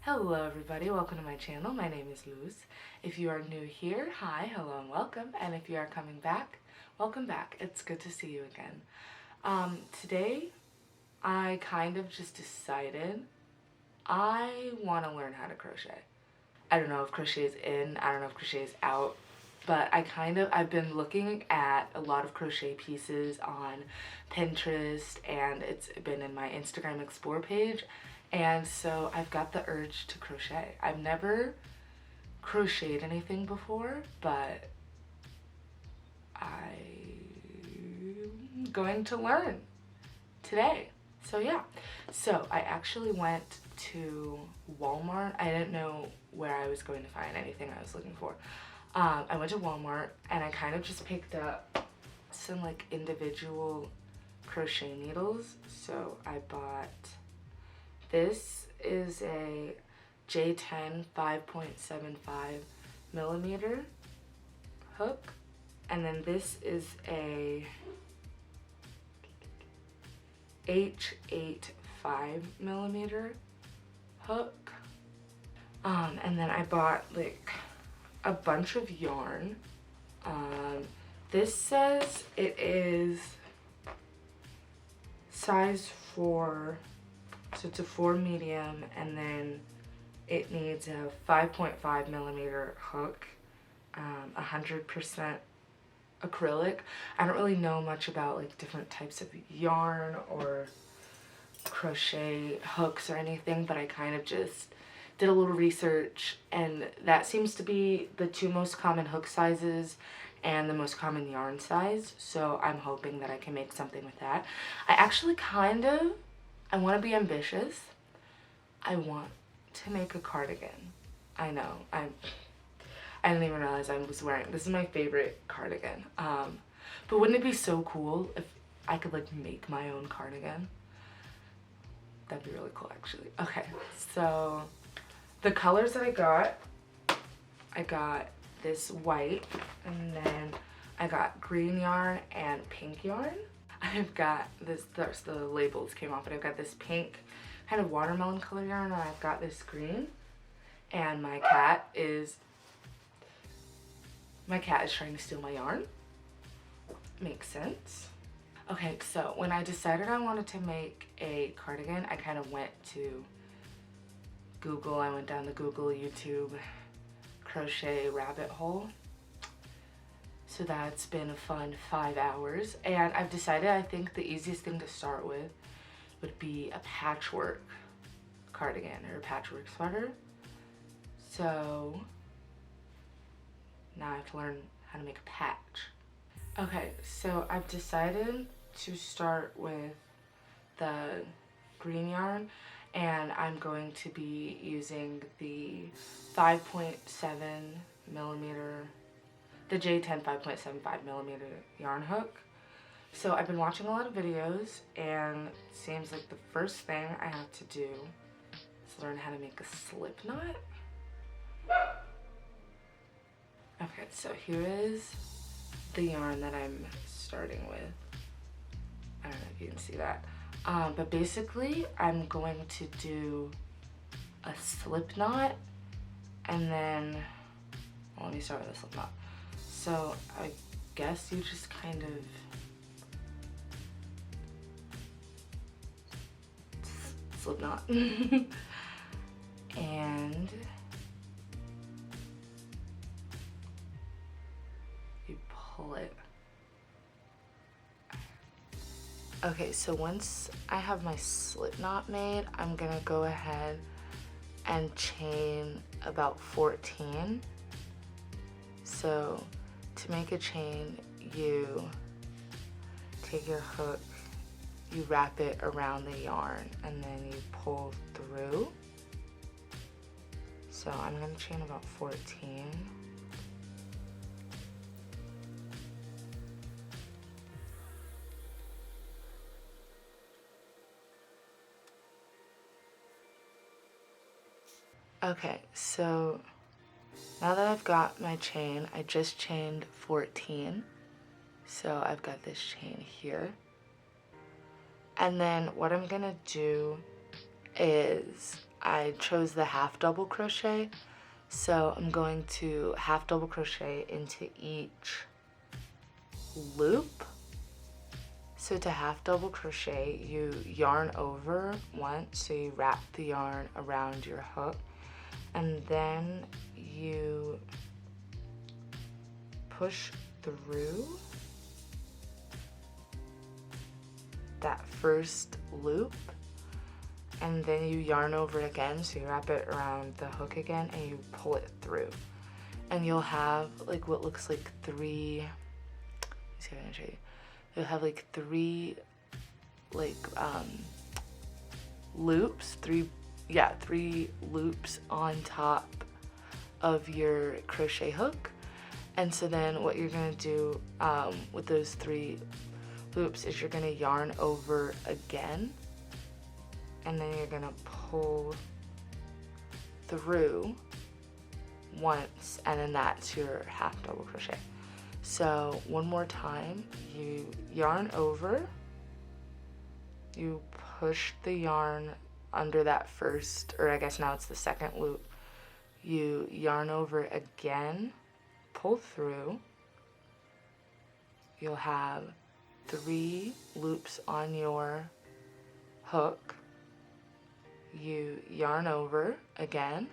Hello everybody, welcome to my channel. My name is Luz. If you are new here, hi, hello and welcome. And if you are coming back, welcome back. It's good to see you again. Today I kind of just decided I want to learn how to crochet. I don't know if crochet is in, I don't know if crochet is out, but I've been looking at a lot of crochet pieces on Pinterest, and it's been in my Instagram Explore page. And so I've got the urge to crochet. I've never crocheted anything before, but I'm going to learn today. So yeah, so I actually went to Walmart. I didn't know where I was going to find anything I was looking for. I went to Walmart and I kind of just picked up some like individual crochet needles. So I bought, this is a J10 5.75 millimeter hook, and then this is a H8 5mm hook. And then I bought like a bunch of yarn. This says it is size 4, so it's a 4 medium, and then it needs a 5.5mm hook, 100% acrylic. I don't really know much about like different types of yarn or crochet hooks or anything, but I kind of just did a little research, and that seems to be the two most common hook sizes and the most common yarn size, so I'm hoping that I can make something with that. I actually I want to be ambitious. I want to make a cardigan. I know, I didn't even realize I was wearing, this is my favorite cardigan. But wouldn't it be so cool if I could like make my own cardigan? That'd be really cool actually. Okay, so the colors that I got this white, and then I got green yarn and pink yarn. I've got this, the labels came off, but I've got this pink kind of watermelon color yarn, and I've got this green. And my cat is trying to steal my yarn. Makes sense. Okay, so when I decided I wanted to make a cardigan, I kind of went to Google. I went down the Google, YouTube crochet rabbit hole. So that's been a fun 5 hours, and I've decided I think the easiest thing to start with would be a patchwork cardigan or a patchwork sweater. So now I have to learn how to make a patch. Okay, so I've decided to start with the green yarn, and I'm going to be using the 5.7mm, the J10 5.75mm yarn hook. So I've been watching a lot of videos, and it seems like the first thing I have to do is learn how to make a slip knot. Okay, so here is the yarn that I'm starting with. I don't know if you can see that. But basically, I'm going to do a slip knot, and then, well, let me start with a slip knot. So I guess you just kind of slip knot. And you pull it. Okay, so once I have my slip knot made, I'm gonna go ahead and chain about 14. So to make a chain, you take your hook, you wrap it around the yarn, and then you pull through. So I'm gonna chain about 14. Okay, so now that I've got my chain, I just chained 14. So I've got this chain here. And then what I'm gonna do is I chose the half double crochet. So I'm going to half double crochet into each loop. So to half double crochet, you yarn over once, so you wrap the yarn around your hook, and then you push through that first loop, and then you yarn over again, so you wrap it around the hook again and you pull it through. And you'll have like what looks like three, let me see if I can show you. You'll have like three like loops, three loops on top of your crochet hook. And so then what you're gonna do with those three loops is you're gonna yarn over again, and then you're gonna pull through once, and then that's your half double crochet. So one more time, you yarn over, you push the yarn under that first, or I guess now it's the second loop, you yarn over again, pull through, you'll have three loops on your hook, you yarn over again,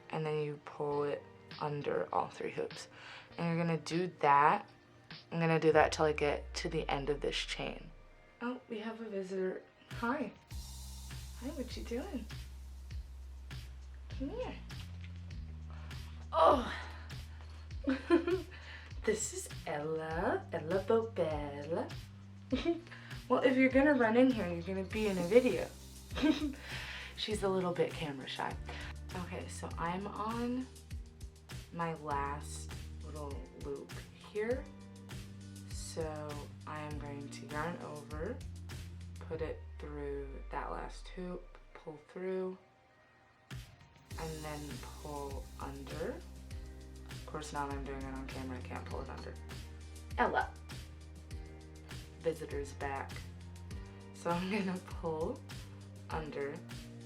and then you pull it under all three hoops. And you're gonna do that. I'm gonna do that till I get to the end of this chain. Oh, we have a visitor. Hi. Hi, what you doing? Come here. Oh. This is Ella Bobella. Well, if you're gonna run in here, you're gonna be in a video. She's a little bit camera shy. Okay, so I'm on my last little loop here. So I am going to yarn over, put it through that last hoop, pull through, and then pull under. Of course, now that I'm doing it on camera, I can't pull it under. Ella. Visitor's back. So I'm gonna pull under,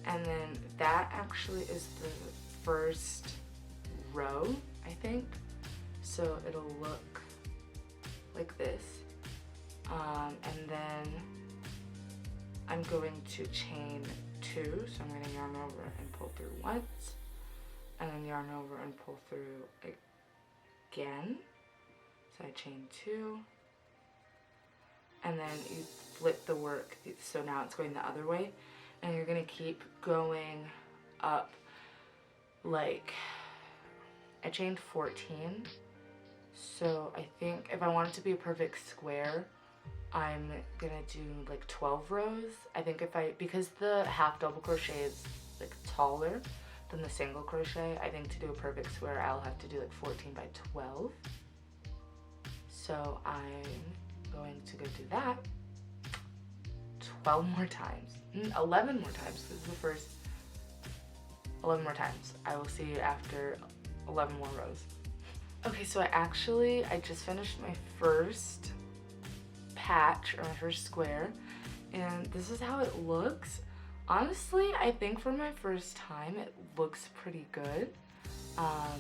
and then that actually is the first row, I think. So it'll look like this. And then I'm going to chain two. So I'm gonna yarn over and pull through once, and then yarn over and pull through again. So I chain two, and then you flip the work. So now it's going the other way, and you're gonna keep going up. Like, I chained 14. So I think if I want it to be a perfect square, I'm gonna do like 12 rows. I think because the half double crochet is like taller than the single crochet, I think to do a perfect square, I'll have to do like 14 by 12. So I'm going to go do that 12 more times, 11 more times. This is the first 11 more times. I will see you after 11 more rows. Okay, so I just finished my first patch, or my first square, and this is how it looks. Honestly, I think for my first time, it looks pretty good. I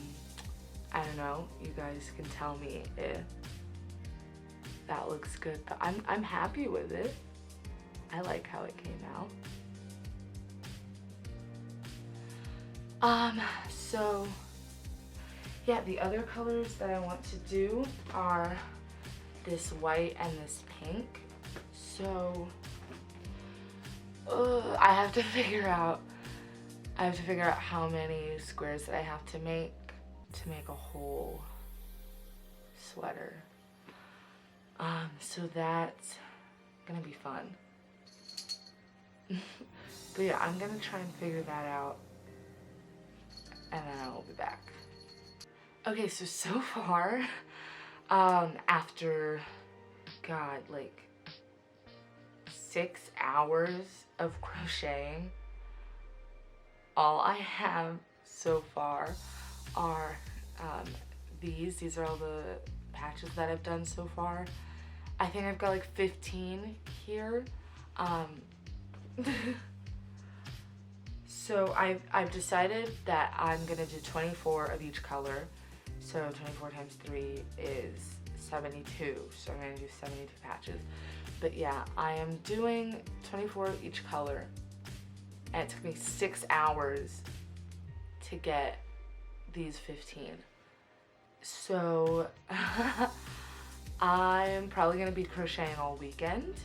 don't know, you guys can tell me if that looks good, but I'm happy with it. I like how it came out. So yeah, the other colors that I want to do are this white and this pink. So I have to figure out how many squares that I have to make a whole sweater. So that's gonna be fun. But yeah, I'm gonna try and figure that out, and then I will be back. Okay, so far, after, God, like 6 hours of crocheting, all I have so far are these are all the patches that I've done so far. I think I've got like 15 here. So I've decided that I'm gonna do 24 of each color. So 24 times 3 is 72. So I'm gonna do 72 patches. But yeah, I am doing 24 of each color, and it took me 6 hours to get these 15. So I'm probably gonna be crocheting all weekend,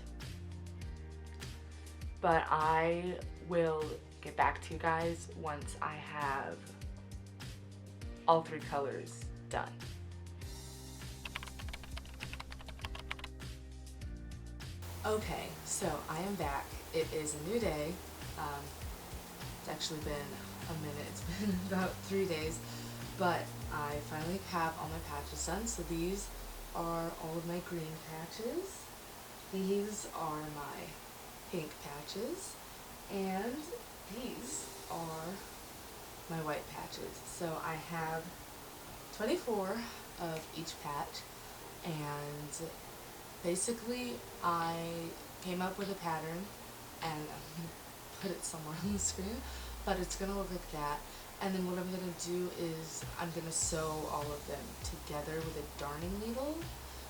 but I will get back to you guys once I have all 3 colors done. Okay, so I am back. It is a new day. It's actually been a minute. It's been about 3 days, but I finally have all my patches done. So these are all of my green patches. These are my pink patches, and these are my white patches. So I have 24 of each patch, and basically I came up with a pattern, and I'm gonna put it somewhere on the screen, but it's gonna look like that. And then what I'm gonna do is I'm gonna sew all of them together with a darning needle.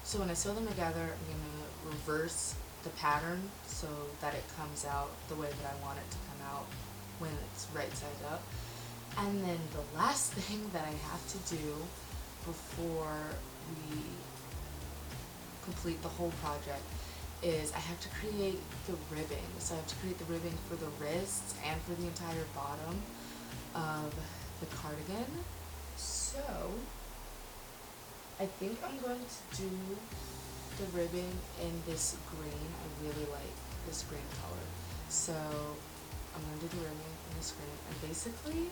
So when I sew them together, I'm gonna reverse the pattern so that it comes out the way that I want it to come out when it's right side up. And then the last thing that I have to do before we complete the whole project is I have to create the ribbing. So I have to create the ribbing for the wrists and for the entire bottom of the cardigan. So I think I'm going to do the ribbing in this green. I really like this green color. So I'm going to do the ribbing in this green, and basically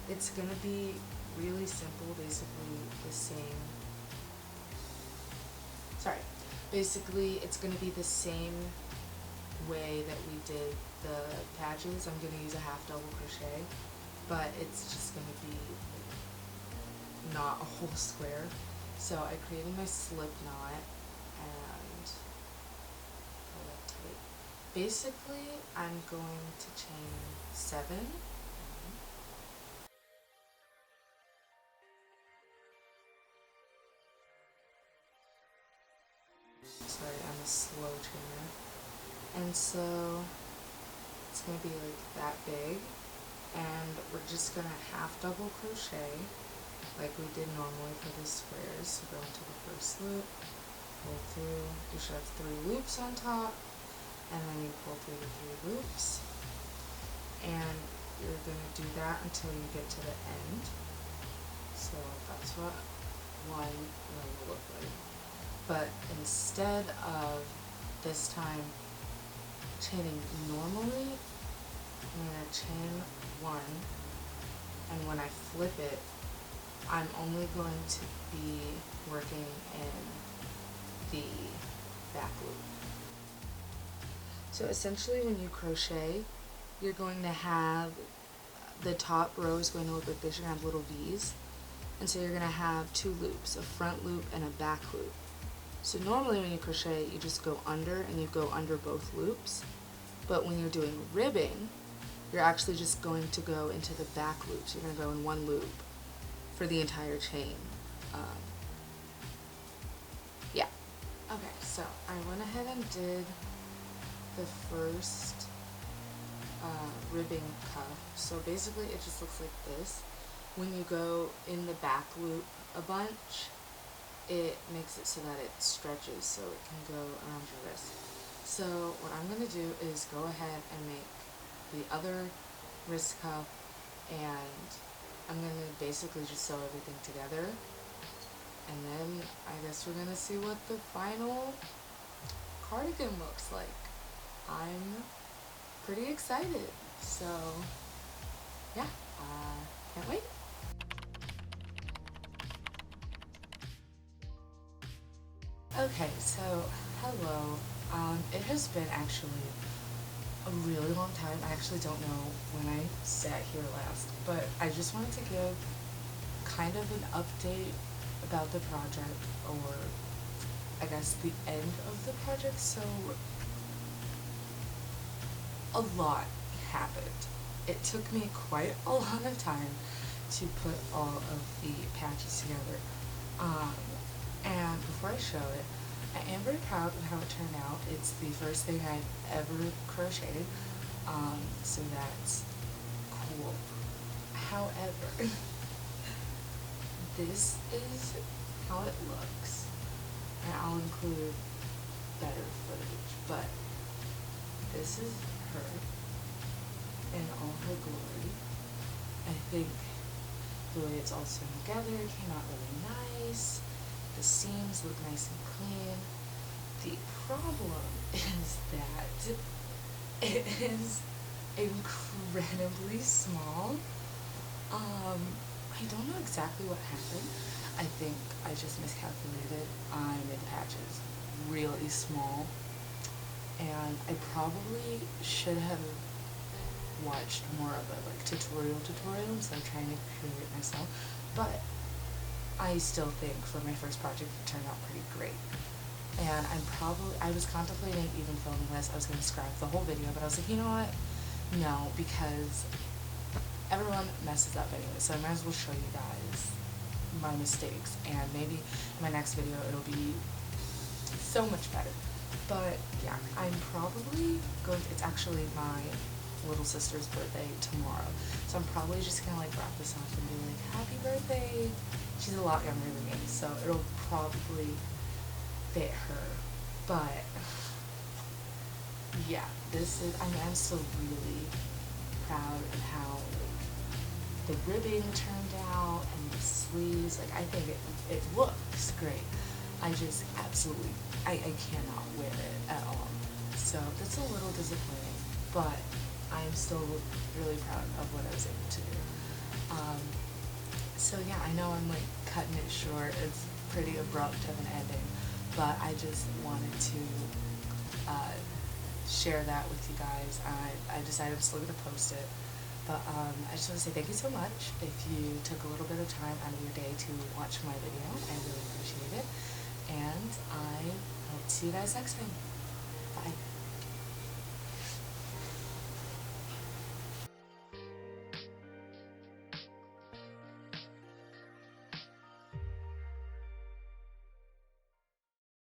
it's going to be really simple, basically it's going to be the same way that we did the patches. I'm going to use a half double crochet, but it's just going to be not a whole square. So I created my slip knot and pull it tight. Basically I'm going to chain 7. Sorry, I'm a slow chainer. And so it's going to be like that big, and we're just going to half double crochet like we did normally for the squares. So go into the first loop, pull through. You should have 3 loops on top, and then you pull through the 3 loops, and you're going to do that until you get to the end. So that's what one will look like. But instead of this time chaining normally, I'm going to chain 1, and when I flip it, I'm only going to be working in the back loop. So essentially when you crochet, you're going to have the top row is going to look like this. You're going to have little V's, and so you're going to have 2 loops, a front loop and a back loop. So normally when you crochet, you just go under, and you go under both loops. But when you're doing ribbing, you're actually just going to go into the back loops. You're going to go in 1 loop for the entire chain. Yeah. Okay, so I went ahead and did the first ribbing cuff. So basically it just looks like this. When you go in the back loop a bunch, it makes it so that it stretches so it can go around your wrist. So what I'm going to do is go ahead and make the other wrist cuff, and I'm going to basically just sew everything together, and then I guess we're going to see what the final cardigan looks like. I'm pretty excited, so yeah, can't wait. Okay, so hello. It has been actually a really long time. I actually don't know when I sat here last, but I just wanted to give kind of an update about the project, or I guess the end of the project. So a lot happened it took me quite a lot of time to put all of the patches together. And before I show it, I am very proud of how it turned out. It's the first thing I've ever crocheted, so that's cool. However, this is how it looks, and I'll include better footage, but this is her in all her glory. I think the way it's all sewn together came out really nice. The seams look nice and clean. The problem is that it is incredibly small. I don't know exactly what happened. I think I just miscalculated. I made the patches really small, and I probably should have watched more of a tutorial instead of trying to create it myself, but I still think for my first project it turned out pretty great. And I was contemplating even filming this. I was going to scrap the whole video, but I was like, you know what, no, because everyone messes up anyway, so I might as well show you guys my mistakes, and maybe in my next video it'll be so much better. But yeah, I'm probably going to, it's actually my little sister's birthday tomorrow, so I'm probably just gonna wrap this up and be like, happy birthday. She's a lot younger than me, so it'll probably fit her. But yeah, I'm still really proud of how the ribbing turned out and the sleeves. I think it looks great. I just absolutely, I cannot wear it at all. So that's a little disappointing, but I am still really proud of what I was able to do. So yeah, I know I'm cutting it short. It's pretty abrupt of an ending, but I just wanted to share that with you guys. I decided I'm still going to post it, but I just want to say thank you so much if you took a little bit of time out of your day to watch my video. I really appreciate it, and I hope to see you guys next time.